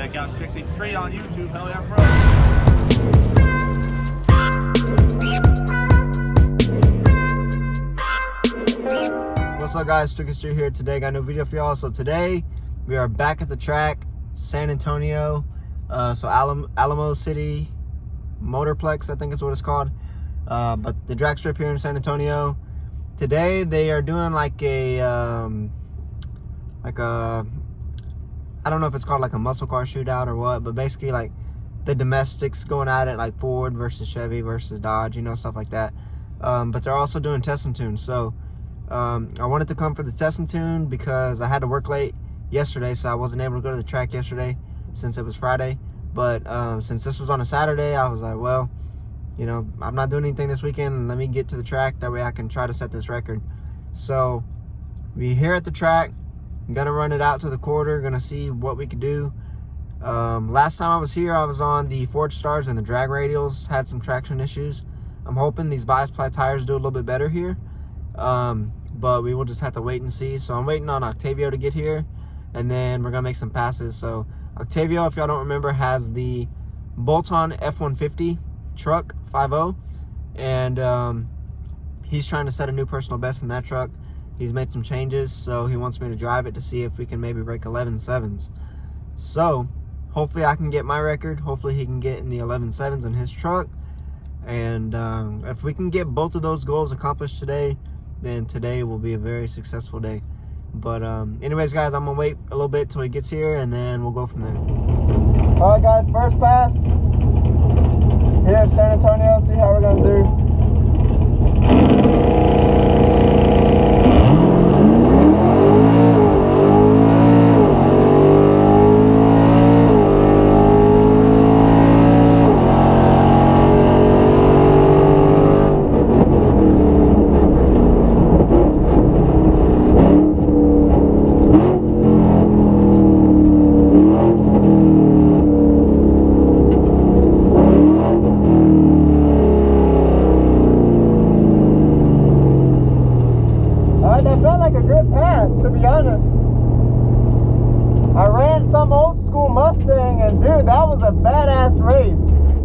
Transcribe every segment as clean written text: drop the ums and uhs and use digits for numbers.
Check out Strictly Street on YouTube. Hell yeah, bro. What's up, guys? Strictly Street here. Today got a new video for y'all. So today we are back at the track, San Antonio. Alamo City Motorplex, I think is what it's called. But the drag strip here in San Antonio. Today they are doing like a I don't know if it's called like a muscle car shootout or what, but basically like the domestics going at it, like Ford versus Chevy versus Dodge, you know, stuff like that. But they're also doing test and tune. So I wanted to come for the test and tune because I had to work late yesterday, so I wasn't able to go to the track yesterday since it was Friday. But since this was on a Saturday, I was like, well, you know, I'm not doing anything this weekend. Let me get to the track. That way I can try to set this record. So we're here at the track. I'm gonna run it out to the quarter, gonna see what we could do. Last time I was here, I was on the Forge Stars and the drag radials, had some traction issues. I'm hoping these bias ply tires do a little bit better here, but we will just have to wait and see. So I'm waiting on Octavio to get here, and then we're gonna make some passes. So Octavio, if y'all don't remember, has the bolt-on F-150 truck 5.0, and he's trying to set a new personal best in that truck. He's made some changes, so he wants me to drive it to see if we can maybe break 11.7s. So hopefully I can get my record. Hopefully he can get in the 11.7s in his truck. And if we can get both of those goals accomplished today, then today will be a very successful day. But anyways, guys, I'm gonna wait a little bit till he gets here, and then we'll go from there. All right, guys, first pass here at San Antonio. See how we're gonna do. To be honest, I ran some old school Mustang, and dude, that was a badass race.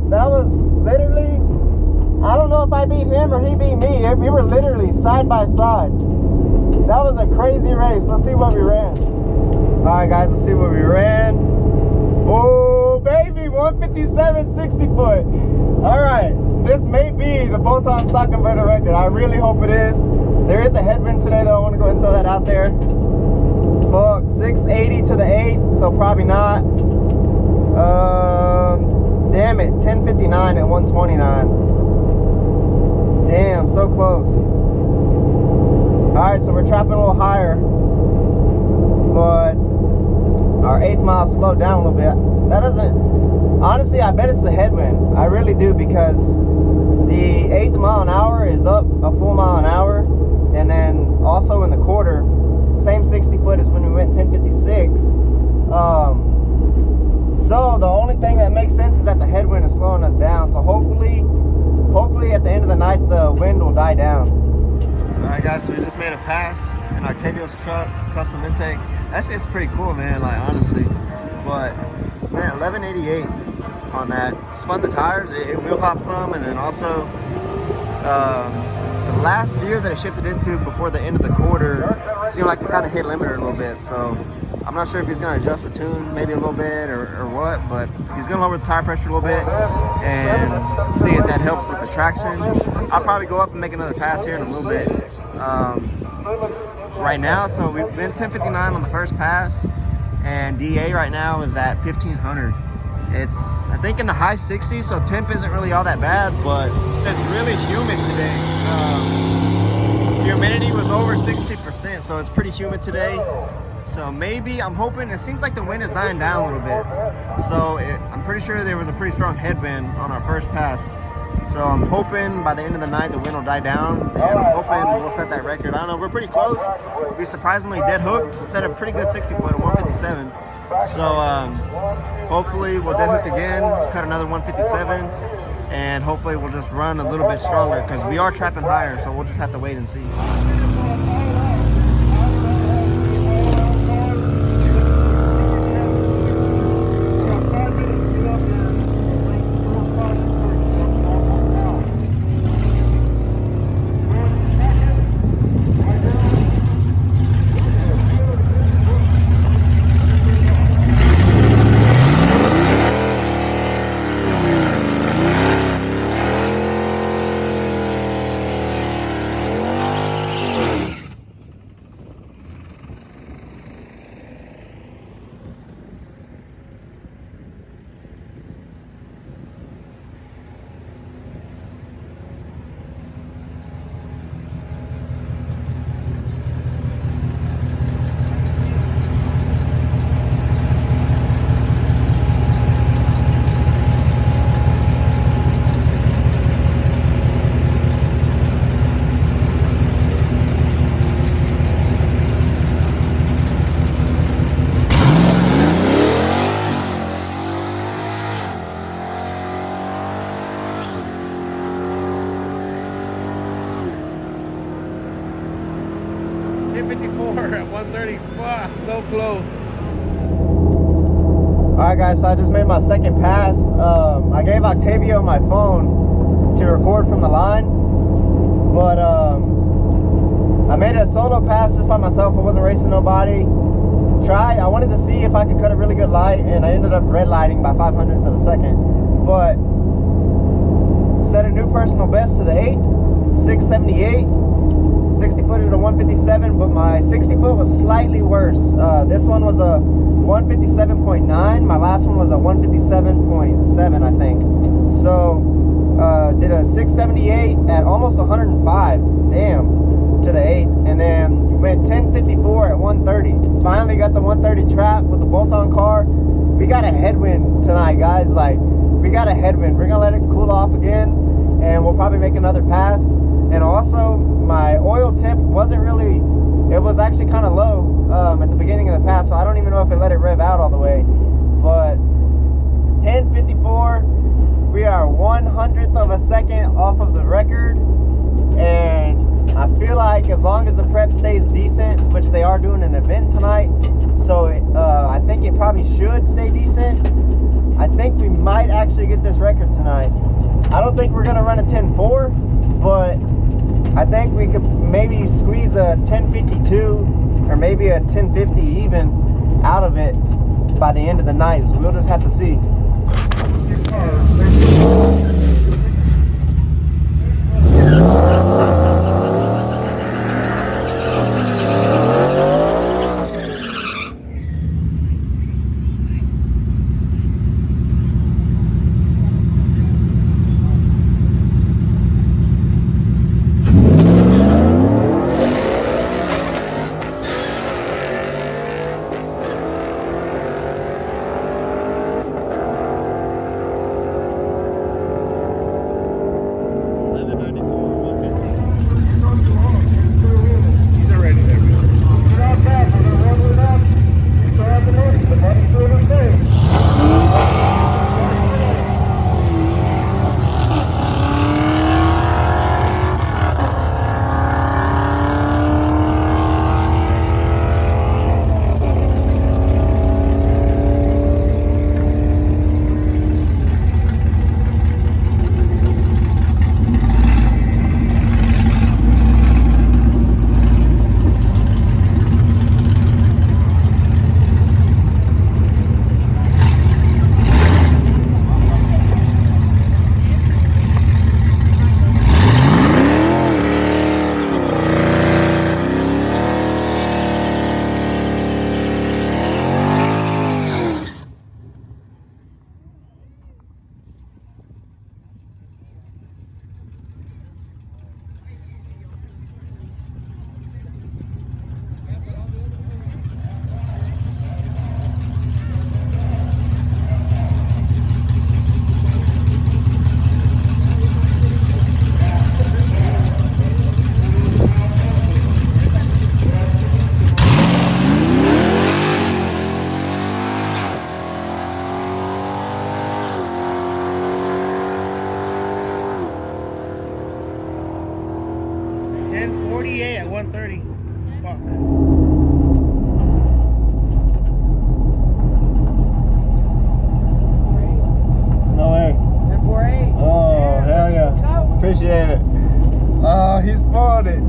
That was literally, I don't know if I beat him or he beat me. We were literally side by side. That was a crazy race. Let's see what we ran. All right, guys, let's see what we ran. Oh baby, 157 60 foot. All right, this may be the bolt-on stock converter record. I really hope it is. There is a headwind today, though. I want to go ahead and throw that out there. Fuck, 680 to the 8, so probably not. Damn it, 1059 at 129. Damn, so close. Alright, so we're trapping a little higher, but our 8th mile slowed down a little bit. That doesn't, honestly, I bet it's the headwind. I really do, because the 8th mile an hour is up a full mile an hour. And then also in the quarter, same 60 foot as when we went 1056. So the only thing that makes sense is that the headwind is slowing us down. So hopefully at the end of the night, the wind will die down. All right, guys, so we just made a pass in Octavio's truck, custom intake. That shit's pretty cool, man, like honestly. But man, 1188 on that. Spun the tires, it wheel hopped some, and then also the last gear that it shifted into before the end of the quarter seemed like it kind of hit limiter a little bit. So I'm not sure if he's going to adjust the tune maybe a little bit or what, but he's going to lower the tire pressure a little bit and see if that helps with the traction. I'll probably go up and make another pass here in a little bit. Right now, so we've been 1059 on the first pass, and DA right now is at 1500. It's, I think, in the high 60s, so temp isn't really all that bad, but it's really humid today. Humidity was over 60%, so it's pretty humid today. So maybe, I'm hoping, it seems like the wind is dying down a little bit. So I'm pretty sure there was a pretty strong headwind on our first pass. So I'm hoping by the end of the night the wind will die down, and I'm hoping we'll set that record. I don't know, we're pretty close. We surprisingly dead hooked, set a pretty good 60 foot at 157. So hopefully we'll dead hook again, cut another 157, and hopefully we'll just run a little bit stronger, because we are trapping higher, so we'll just have to wait and see. 130. Fuck, so close. Alright guys, so I just made my second pass. I gave Octavio my phone to record from the line, but I made a solo pass just by myself. I wasn't racing nobody. I wanted to see if I could cut a really good light, and I ended up red lighting by 500ths of a second. But set a new personal best to the 8, 678, 60 foot at a 157, but my 60 foot was slightly worse. This one was a 157.9. My last one was a 157.7, I think. So did a 678 at almost 105. Damn. To the 8, and then went 1054 at 130. Finally got the 130 trap with the bolt-on car. We got a headwind tonight, guys. Like, we got a headwind. We're gonna let it cool off again, and we'll probably make another pass. And also, my oil temp wasn't really, it was actually kind of low at the beginning of the pass, so I don't even know if it let it rev out all the way. But 1054, we are 100th of a second off of the record, and I feel like as long as the prep stays decent, which they are doing an event tonight, so I think it probably should stay decent. I think we might actually get this record tonight. I don't think we're gonna run a 10.4, but I think we could maybe squeeze a 10.52 or maybe a 10.50 even out of it by the end of the night. So we'll just have to see. At 130. Fuck. No way. 10.48. Oh, hell yeah. Appreciate it. Oh, he spawned it.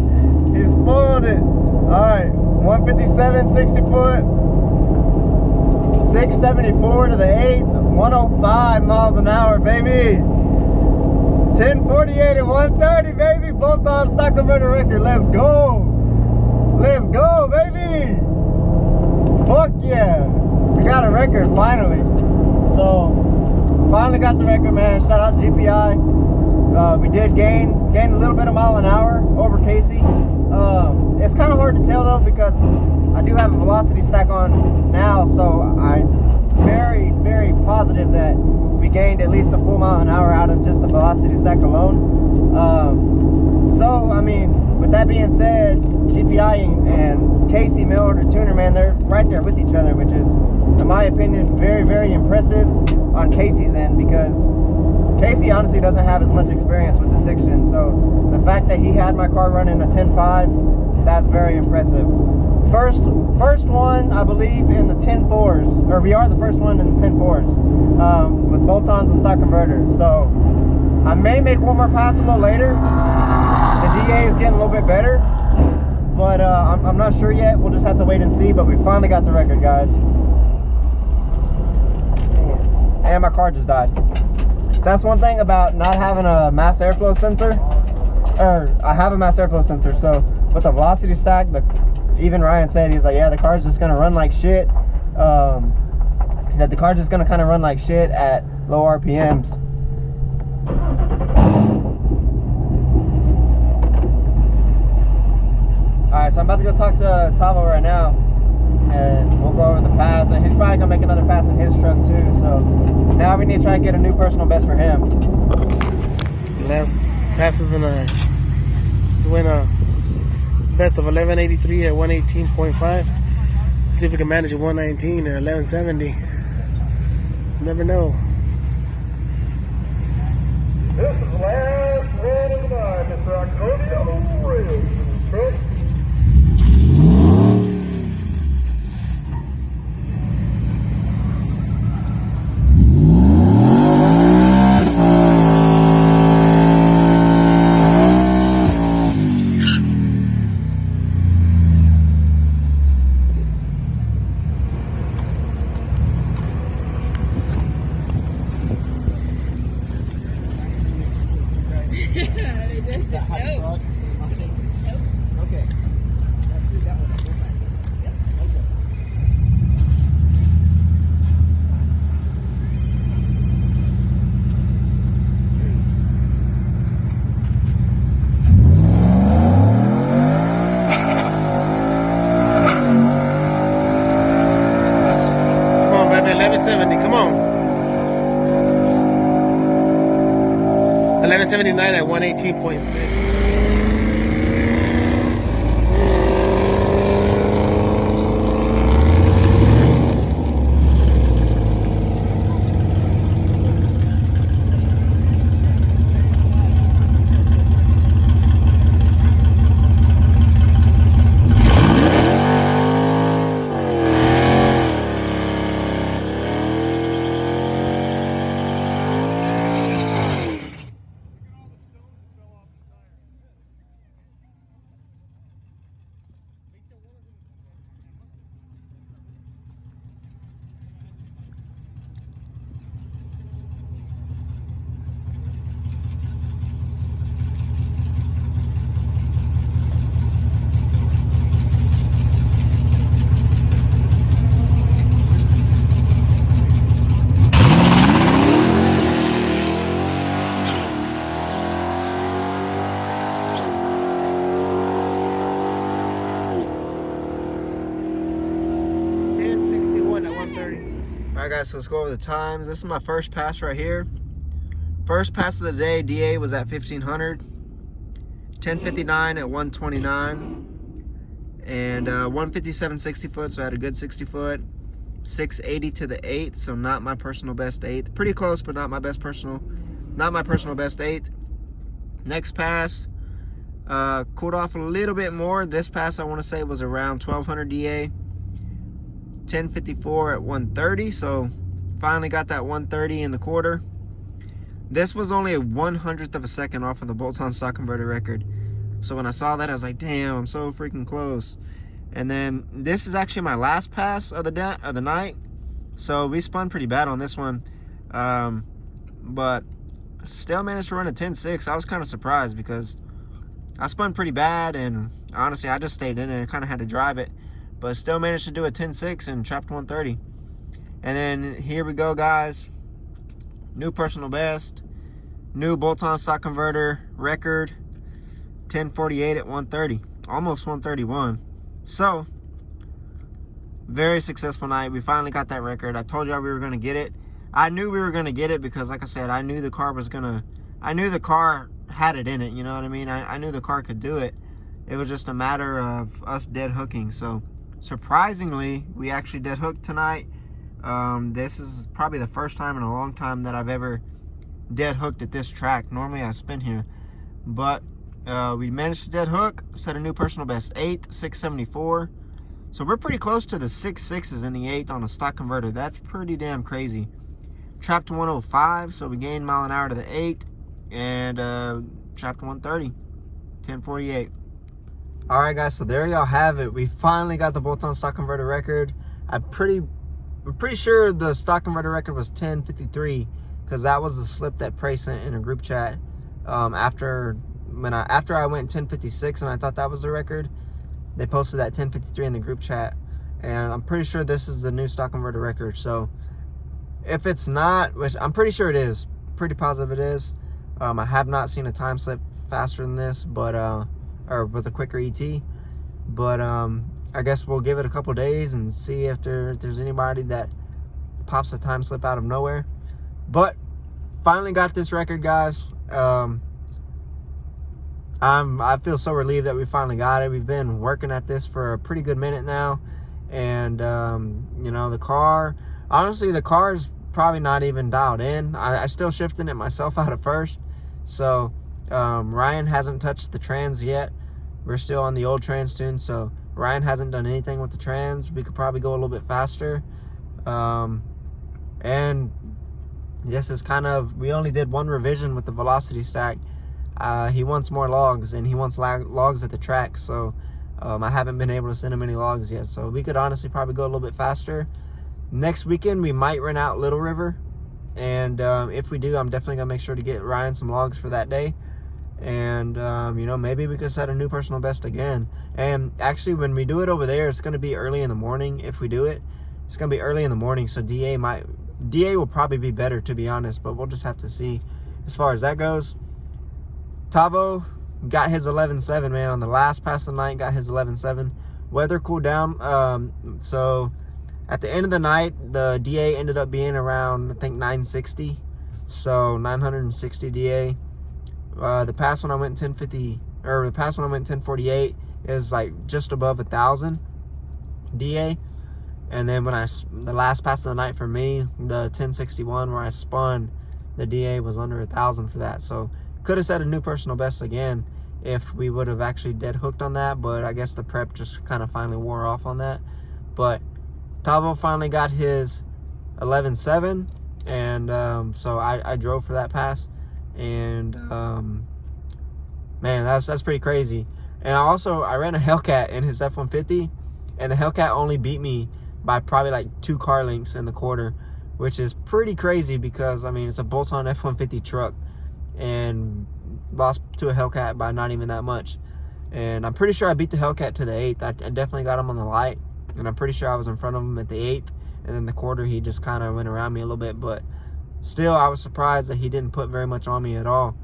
He spawned it. Alright. 157, 60 foot. 674 to the 8th. 105 miles an hour, baby. 1048 and 130, baby. Both on stock converter record. Let's go. Let's go, baby. Fuck yeah. We got a record finally. So, finally got the record, man. Shout out GPI. We did gain a little bit of mile an hour over Casey. It's kind of hard to tell though because I do have a velocity stack on now, so I'm very, very positive that we gained at least a full mile an hour out of just the velocity stack alone. So, I mean, with that being said, GPI and Casey, mail order tuner, man, they're right there with each other, which is, in my opinion, very, very impressive on Casey's end, because Casey honestly doesn't have as much experience with the 6-gen. So the fact that he had my car running a 10.5, that's very impressive. First one, I believe, in the 10.4s, or we are the first one in the 10.4s with bolt-ons and stock converters. So I may make one more pass a little later. The DA is getting a little bit better, but I'm not sure yet. We'll just have to wait and see. But we finally got the record, guys. And my car just died. So that's one thing about not having a mass airflow sensor. Or I have a mass airflow sensor, so with the velocity stack, even Ryan said, he's like, yeah, the car's just gonna run like shit. He said the car's just gonna kind of run like shit at low RPMs. Alright, so I'm about to go talk to Tavo right now, and we'll go over the pass, and he's probably gonna make another pass in his truck too. So now we need to try and get a new personal best for him. Last pass of the night. This went a best of 1183 at 118.5. See if we can manage a 119 or 1170. Never know. This is the last one of the night, Mr. Octavio Ridge. Come on. 1179 at 118.6. Alright guys, so let's go over the times. This is my first pass right here. First pass of the day, DA was at 1500. 1059 at 129. And 157 60 foot, so I had a good 60 foot. 680 to the 8th, so not my personal best 8th. Pretty close, but not my personal best 8th. Next pass, cooled off a little bit more. This pass I want to say was around 1200 DA. 1054 at 130, so finally got that 130 in the quarter. This was only a 100th of a second off of the bolt-on stock converter record. So when I saw that, I was like, damn, I'm so freaking close. And then this is actually my last pass of the night. So we spun pretty bad on this one. But still managed to run a 10.6. I was kind of surprised because I spun pretty bad, and honestly, I just stayed in it and kind of had to drive it. But still managed to do a 10.6 and trapped 130. And then here we go, guys. New personal best. New bolt-on stock converter record. 1048 at 130. Almost 131. So, very successful night. We finally got that record. I told y'all we were going to get it. I knew we were going to get it because, like I said, I knew the car had it in it, you know what I mean? I knew the car could do it. It was just a matter of us dead hooking. So, surprisingly, we actually dead hooked tonight. This is probably the first time in a long time that I've ever dead hooked at this track. Normally I spin here, but we managed to dead hook, set a new personal best 8, 674. So we're pretty close to the 6.6s in the 8th on a stock converter. That's pretty damn crazy. Trapped 105, so we gained mile an hour to the 8th, and trapped 130, 1048. All right, guys, so there y'all have it. We finally got the bolt-on stock converter record. I'm pretty sure the stock converter record was 1053, because that was the slip that Prey sent in a group chat after I went 1056, and I thought that was the record. They posted that 1053 in the group chat, and I'm pretty sure this is the new stock converter record. So if it's not, which I'm pretty sure it is, pretty positive it is. I have not seen a time slip faster than this, but or with a quicker ET. But I guess we'll give it a couple days and see if there's anybody that pops a time slip out of nowhere. But finally got this record, guys. I feel so relieved that we finally got it. We've been working at this for a pretty good minute now, and you know, the car, honestly, the car is probably not even dialed in. I still shifting it myself out of first, so Ryan hasn't touched the trans yet. We're still on the old trans tune, so Ryan hasn't done anything with the trans. We could probably go a little bit faster, and this is kind of, we only did one revision with the velocity stack. He wants more logs, and he wants logs at the track, so I haven't been able to send him any logs yet. So we could honestly probably go a little bit faster. Next weekend we might rent out Little River, and if we do, I'm definitely gonna make sure to get Ryan some logs for that day. And you know, maybe we could set a new personal best again. And actually, when we do it over there, it's gonna be early in the morning. If we do it, it's gonna be early in the morning, so DA will probably be better, to be honest, but we'll just have to see as far as that goes. Tavo got his 11.7, man, on the last pass of the night. Got his 11.7. Weather cooled down, so at the end of the night, the DA ended up being around, I think, 960, so 960 DA. The past when I went 1050, or the past when I went 1048, is like just above 1,000 DA. And then when the last pass of the night for me, the 1061 where I spun, the DA was under 1,000 for that. So could have set a new personal best again if we would have actually dead hooked on that, but I guess the prep just kind of finally wore off on that. But Tavo finally got his 11.7, and so I drove for that pass, and man, that's pretty crazy. And I ran a Hellcat in his F-150, and the Hellcat only beat me by probably like 2 car lengths in the quarter, which is pretty crazy because, I mean, it's a bolt-on F-150 truck, and lost to a Hellcat by not even that much. And I'm pretty sure I beat the Hellcat to the 8th. I definitely got him on the light, and I'm pretty sure I was in front of him at the 8th, and then the quarter he just kind of went around me a little bit, but still I was surprised that he didn't put very much on me at all.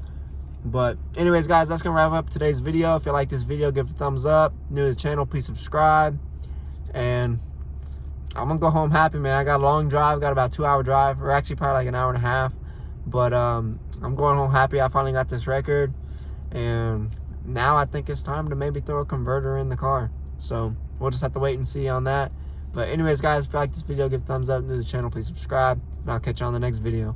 But anyways, guys, that's gonna wrap up today's video. If you like this video, give it a thumbs up. New to the channel, please subscribe, and I'm gonna go home happy, man. I got a long drive, got about a 2-hour drive, or actually probably like an hour and a half, but I'm going home happy. I finally got this record, and now I think it's time to maybe throw a converter in the car. So we'll just have to wait and see on that. But anyways, guys, if you like this video, give it a thumbs up. New to the channel, please subscribe, and I'll catch you on the next video.